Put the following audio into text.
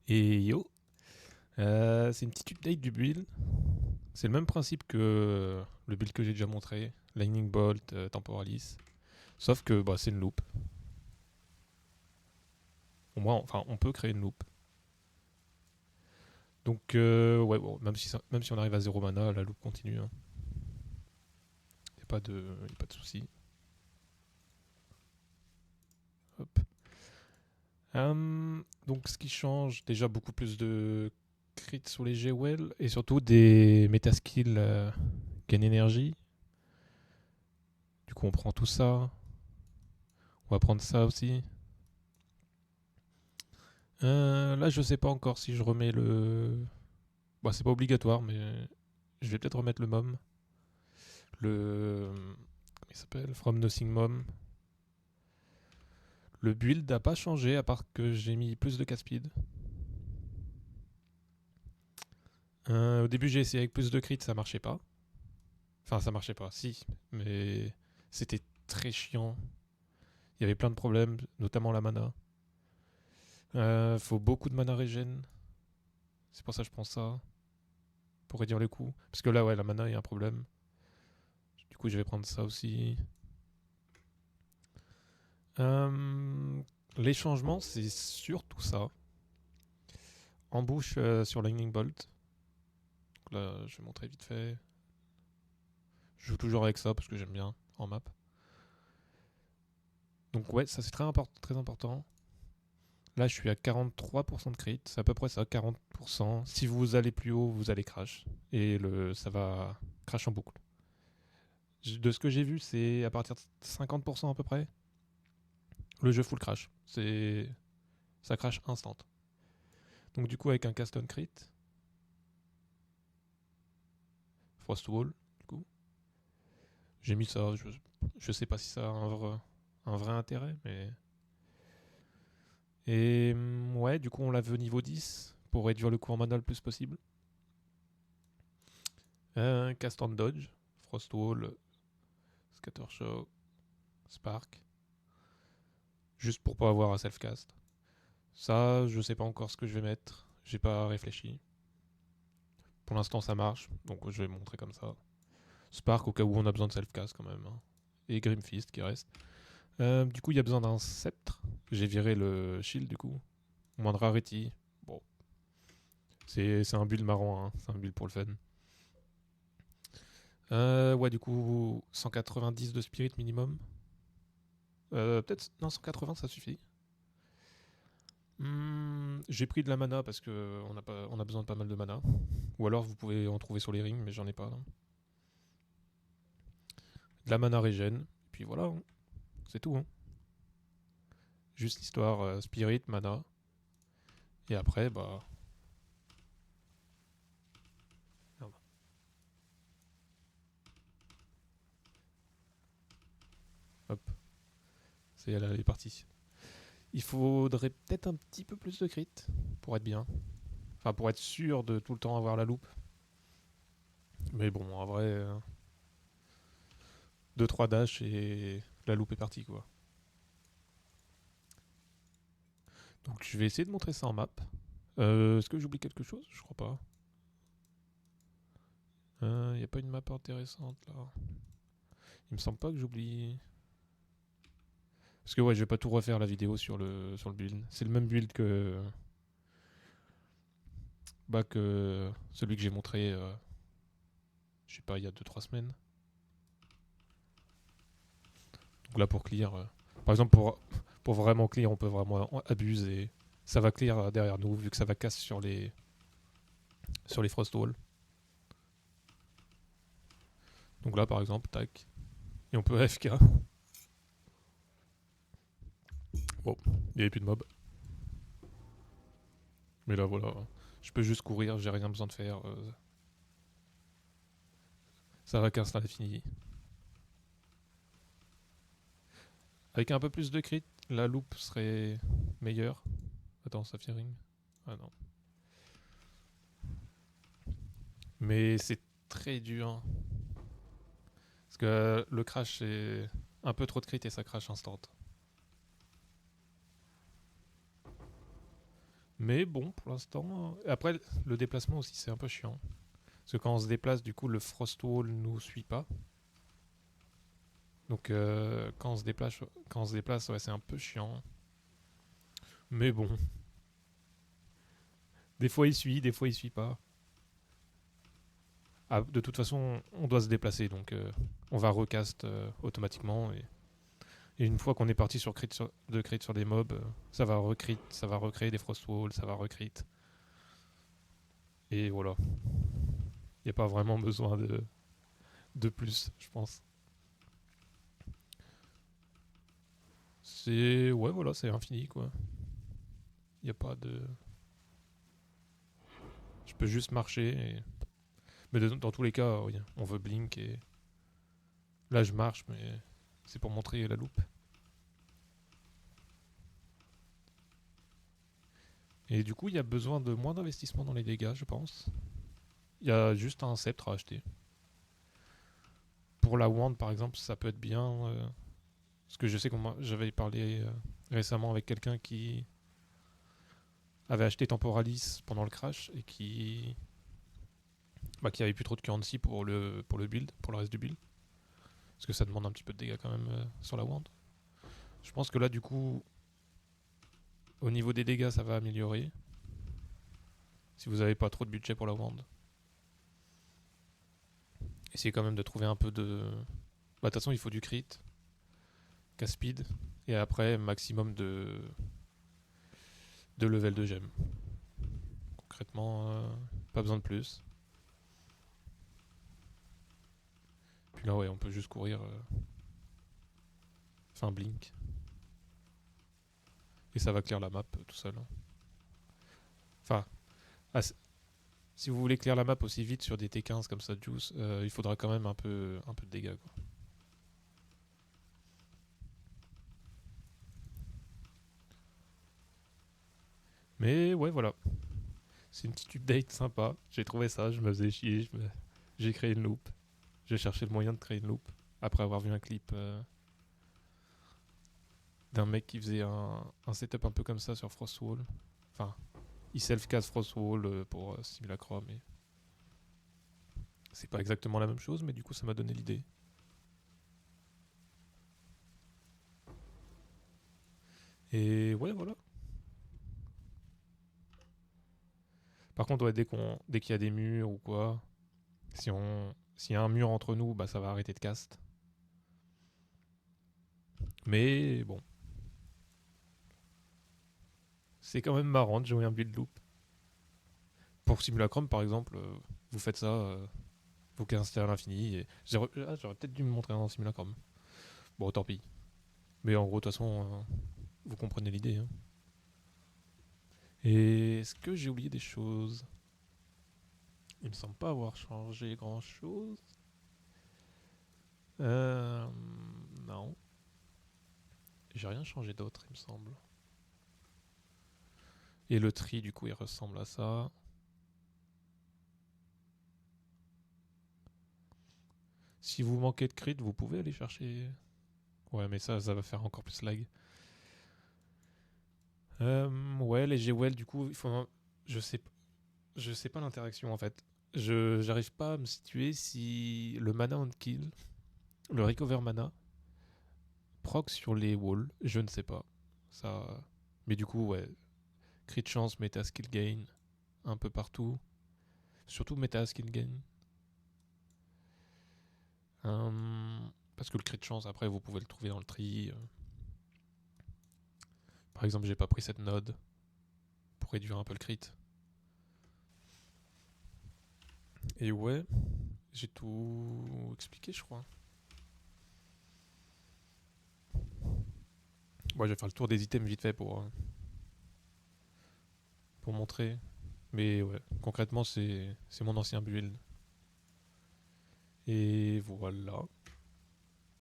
Et yo, c'est une petite update du build. C'est le même principe que le build que j'ai déjà montré, Lightning Bolt, Temporalis. Sauf que bah, c'est une loop. Au moins, enfin, on peut créer une loop. Donc, ouais, bon, même si on arrive à 0 mana, la loop continue. Hein. Y a pas de souci. Hop. Donc, ce qui change, déjà beaucoup plus de crit sur les G-Well et surtout des métaskills gain énergie. Du coup, on prend tout ça. On va prendre ça aussi. Là, je sais pas encore si je remets le. Bah, c'est pas obligatoire, mais je vais peut-être remettre le mom. Le. Comment il s'appelle From Nothing Mom. Le build n'a pas changé, à part que j'ai mis plus de cast-speed. Au début, j'ai essayé avec plus de crit, ça marchait pas. Enfin, ça marchait pas, si, mais c'était très chiant. Il y avait plein de problèmes, notamment la mana. Faut beaucoup de mana regen. C'est pour ça que je prends ça. Pour réduire les coûts. Parce que là, ouais, la mana, il y a un problème. Du coup, je vais prendre ça aussi. Euh, les changements, c'est surtout ça. Embouche sur Lightning Bolt. Donc là, je vais montrer vite fait. Je joue toujours avec ça parce que j'aime bien en map. Donc ouais, ça c'est très important. Là, je suis à 43% de crit. C'est à peu près ça, 40%. Si vous allez plus haut, vous allez crash. Et ça va crash en boucle. De ce que j'ai vu, c'est à partir de 50% à peu près. Le jeu full crash. Ça crash instant. Donc du coup, avec un cast on crit, Frost Wall, du coup, j'ai mis ça. Je sais pas si ça a un vrai intérêt, mais. Et ouais, du coup, on la veut niveau 10 pour réduire le coût en mana le plus possible. Cast on dodge, Frost Wall, Scattershock, Spark. Juste pour pas avoir un self-cast. Ça, je sais pas encore ce que je vais mettre. J'ai pas réfléchi. Pour l'instant, ça marche, donc je vais montrer comme ça. Spark au cas où on a besoin de self-cast quand même. Hein. Et Grimfist qui reste. Du coup, il y a besoin d'un sceptre. J'ai viré le shield du coup. Moins de rarity. Bon, c'est un build marrant, hein. C'est un build pour le fun. Ouais, du coup, 190 de spirit minimum. Peut-être. Non, 180, ça suffit. J'ai pris de la mana parce que on a besoin de pas mal de mana. Ou alors vous pouvez en trouver sur les rings, mais j'en ai pas. Là. De la mana régène. Puis voilà, hein. C'est tout. Hein. Juste l'histoire spirit, mana. Et après, bah. Merde. Hop, c'est là, elle est partie. Il faudrait peut-être un petit peu plus de crit pour être bien. Enfin, pour être sûr de tout le temps avoir la loupe. Mais bon, en vrai, 2-3 dash et la loupe est partie, quoi. Donc je vais essayer de montrer ça en map. Est-ce que j'oublie quelque chose? Je crois pas. Il n'y a pas une map intéressante là. Il me semble pas que j'oublie. Parce que ouais, je vais pas tout refaire la vidéo sur le build. C'est le même build que celui que j'ai montré, je sais pas, il y a 2-3 semaines. Donc là pour clear, par exemple pour vraiment clear, on peut vraiment abuser. Ça va clear derrière nous vu que ça va casse sur les frost walls. Donc là par exemple, tac. Et on peut AFK. Bon, il n'y avait plus de mob. Mais là voilà, je peux juste courir, j'ai rien besoin de faire. Ça va casse à l'infini. Avec un peu plus de crit, la loupe serait meilleure. Attends, Saphiring. Ah non. Mais c'est très dur. Parce que le crash, c'est un peu trop de crit et ça crash instant. Mais bon, pour l'instant. Après, le déplacement aussi, c'est un peu chiant. Parce que quand on se déplace, du coup, le Frost Wall nous suit pas. Donc, quand on se déplace, ouais, c'est un peu chiant. Mais bon, des fois il suit, des fois il suit pas. Ah, de toute façon, on doit se déplacer, donc on va recast automatiquement. Et une fois qu'on est parti de crit sur des mobs, ça va recréer des Frost Walls, ça va recrit. Et voilà. Il n'y a pas vraiment besoin de plus, je pense. C'est. Ouais, voilà, c'est infini, quoi. Il n'y a pas de. Je peux juste marcher. Mais dans tous les cas, oui, on veut blink et. Là, je marche, mais c'est pour montrer la loupe. Et du coup, il y a besoin de moins d'investissement dans les dégâts, je pense. Il y a juste un sceptre à acheter. Pour la wand, par exemple, ça peut être bien. Parce que je sais que j'avais parlé récemment avec quelqu'un qui avait acheté Temporalis pendant le crash et qui avait plus trop de currency pour le build, pour le reste du build. Parce que ça demande un petit peu de dégâts quand même sur la wand. Je pense que là, du coup, au niveau des dégâts, ça va améliorer. Si vous n'avez pas trop de budget pour la wand. Essayez quand même de trouver un peu de. Bah, de toute façon, il faut du crit, casse speed, et après, maximum de level de gemme. Concrètement, pas besoin de plus. Puis là, ouais, on peut juste courir. Enfin, blink. Et ça va clear la map tout seul. Enfin, ah, si vous voulez clear la map aussi vite sur des T15 comme ça, Juice, il faudra quand même un peu de dégâts, quoi. Mais ouais, voilà. C'est une petite update sympa. J'ai trouvé ça, je me faisais chier. J'ai créé une loop. J'ai cherché le moyen de créer une loop. Après avoir vu un clip d'un mec qui faisait un setup un peu comme ça sur Frostwall. Enfin, il self-cast Frostwall pour Simulacrum. Et c'est pas exactement la même chose, mais du coup, ça m'a donné l'idée. Et ouais, voilà. Par contre, ouais, dès qu'il y a des murs ou quoi, s'il y a un mur entre nous, bah ça va arrêter de cast. Mais bon, c'est quand même marrant de jouer un build loop. Pour Simulacrum, par exemple, vous faites ça, vous castez à l'infini. Et j'aurais peut-être dû me montrer un Simulacrum. Bon, tant pis. Mais en gros, de toute façon, vous comprenez l'idée. Hein. Et est-ce que j'ai oublié des choses? Il me semble pas avoir changé grand-chose. Non. J'ai rien changé d'autre, il me semble. Et le tri, du coup, il ressemble à ça. Si vous manquez de crit, vous pouvez aller chercher. Ouais, mais ça va faire encore plus lag. Ouais, les G-Well, du coup, il faut. Je sais, je sais pas l'interaction en fait. J'arrive pas à me situer si le mana on kill, le recover mana, proc sur les walls. Je ne sais pas. Ça. Mais du coup, ouais. Crit chance, meta skill gain, un peu partout. Surtout meta skill gain. Parce que le crit chance, après, vous pouvez le trouver dans le tri. Par exemple, j'ai pas pris cette node pour réduire un peu le crit. Et ouais, j'ai tout expliqué, je crois. Ouais, je vais faire le tour des items vite fait pour montrer. Mais ouais, concrètement, c'est mon ancien build. Et voilà.